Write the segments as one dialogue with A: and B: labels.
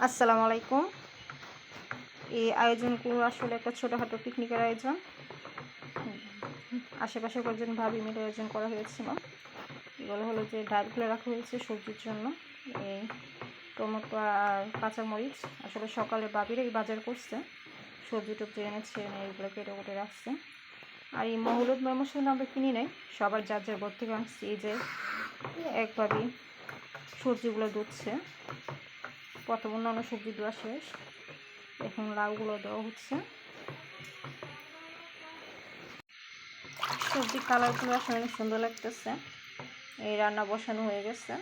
A: আসসালামু আলাইকুম। এই আয়োজনগুলো আসলে একটা ছোটোখাটো পিকনিকের আয়োজন। আশেপাশে কয়েকজন ভাবি মিলে আয়োজন করা হয়েছিল। এগুলো হলো যে ডালগুলো রাখা হয়েছে সবজির জন্য। এই টমেটো আর কাঁচামরিচ আসলে সকালে ভাবিরাই বাজার করছে, সবজি টবজি এনেছে, এগুলো কেটে কেটে রাখছে। আর এই হলুদ মশলা আমরা কিনি নাই, সবার যার যার ঘর থেকে আনছি। এই যে এক ভাবি সবজিগুলো ধুচ্ছে, প্রথম অন্যান্য সবজি দেওয়া শেষ, এখন লাউগুলো দেওয়া হচ্ছে। সবজির কালারগুলো আসলে অনেক সুন্দর লাগতেছে। এই রান্না বসানো হয়ে গেছে।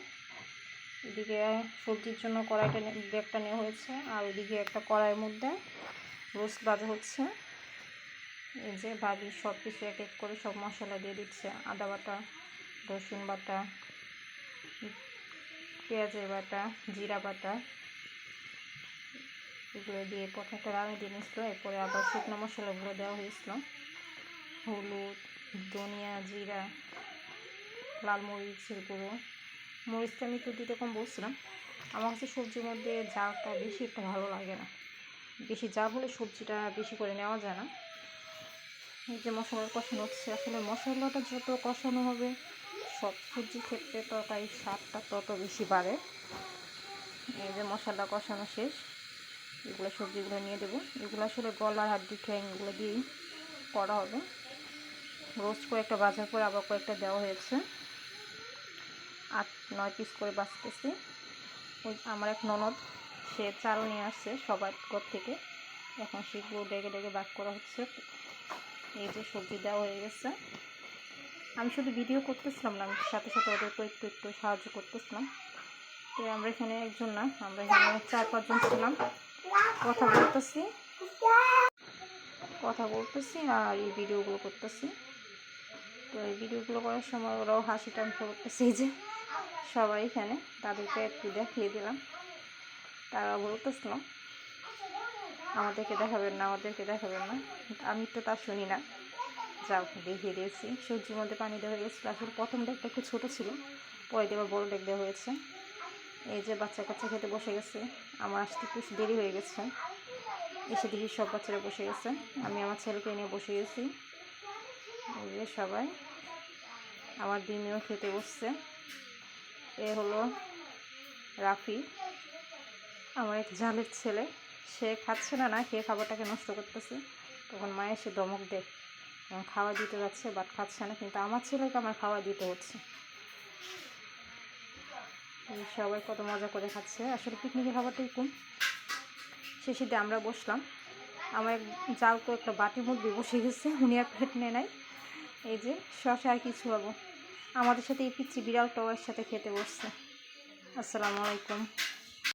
A: এদিকে সবজির জন্য কড়াইটা ব্যাগটা নেওয়া হয়েছে, আর ওইদিকে একটা কড়াইয়ের মধ্যে রোস্ট ভাজা হচ্ছে। এই যে ভাবি সব কিছু এক এক করে সব মশলা দিয়ে দিচ্ছে, আদা বাটা, রসুন বাটা, পেঁয়াজের বাটা, জিরা বাটা, এগুলো দিয়ে প্রথমটা রান্না দিয়ে নিচ্ছিল। এরপরে আবার শুকনো মশলাগুলো দেওয়া হয়েছিল, হলুদ, ধনিয়া, জিরা, লাল মরিচের গুঁড়ো। মরিচটা আমি একটু দিতে কম বলছিলাম। আমার কাছে সবজির মধ্যে ঝালটা বেশি একটা ভালো লাগে না, বেশি ঝাল হলে সবজিটা বেশি করে নেওয়া যায় না। এই যে মশলার কষানো হচ্ছে, আসলে মশলাটা যত কষানো হবে সব সবজির ক্ষেত্রে তরকারির স্বাদটা তত বেশি বাড়ে। এই যে মশলা কষানো শেষ, এগুলো সবজিগুলো নিয়ে দেবো। এগুলো আসলে গলার হাড্ডি ঠ্যাং এগুলো দিয়েই করা হবে। রোস্ট করে একটা ভাজার পরে আবার কয়েকটা দেওয়া হয়েছে, 8-9 পিস করে বাছতেছি। ওই আমার এক ননদ, সে চারও নিয়ে আসছে সবার ঘর থেকে, এখন সেগুলো ডেকে ডেকে ভাগ করা হচ্ছে। এই যে সবজি দেওয়া হয়ে গেছে। আমি শুধু ভিডিও করতেছিলাম না, আমি সাথে সাথে ওদেরকে একটু একটু সাহায্য করতেছিলাম। তো আমরা এখানে একজন না, আমরা এখানে 4-5 জন ছিলাম, কথা বলতেছি আর এই ভিডিওগুলো করতেছি। তো এই ভিডিওগুলো করার সময় ওরাও হাসি তামাশা করতেছে। যে সবাই এখানে, তাদেরকে একটু দেখিয়ে দিলাম। তারা বলতেছিল আমাদেরকে দেখাবেন না, আমাদেরকে দেখাবেন না। আমি তো তা শুনি না, যাও দেখিয়ে দিয়েছি। সবজির মধ্যে পানি দেওয়া হয়ে গেছিলো। আসলে প্রথম ডেকটা একটু ছোটো ছিল, পরে দেবার বড় ডেক দেওয়া হয়েছে। এই যে বাচ্চা কাচ্চা খেতে বসে গেছে। আমার আসতে একটু দেরি হয়ে গেছে, এসে দেখি সব বাচ্চারা বসে গেছে। আমি আমার ছেলেকে নিয়ে বসে গেছি। এই যে সবাই, আমার ডিমেও খেতে বসছে। এ হলো রাফি, আমার এক জালের ছেলে। সে খাচ্ছে না, না খেয়ে খাবারটাকে নষ্ট করতেছে। তখন মা এসে ধমক দেয়, খাওয়া দিতে যাচ্ছে বাট খাচ্ছে না, কিন্তু আমার ছেলেকে আমার খাওয়া দিতে হচ্ছে। সবাই কত মজা করে খাচ্ছে। আসলে পিকনিকের খাবারটাই কম। শেষে দিয়ে আমরা বসলাম। আমার এক জাল তো একটা বাটির মধ্যে বসে গেছে, উনি আর প্লেট নেয় নাই। এই যে শশা আর কিছু হবো, আমাদের সাথে এই পিচ্ছি বিড়ালটাও এর সাথে খেতে বসছে। আসসালামু আলাইকুম।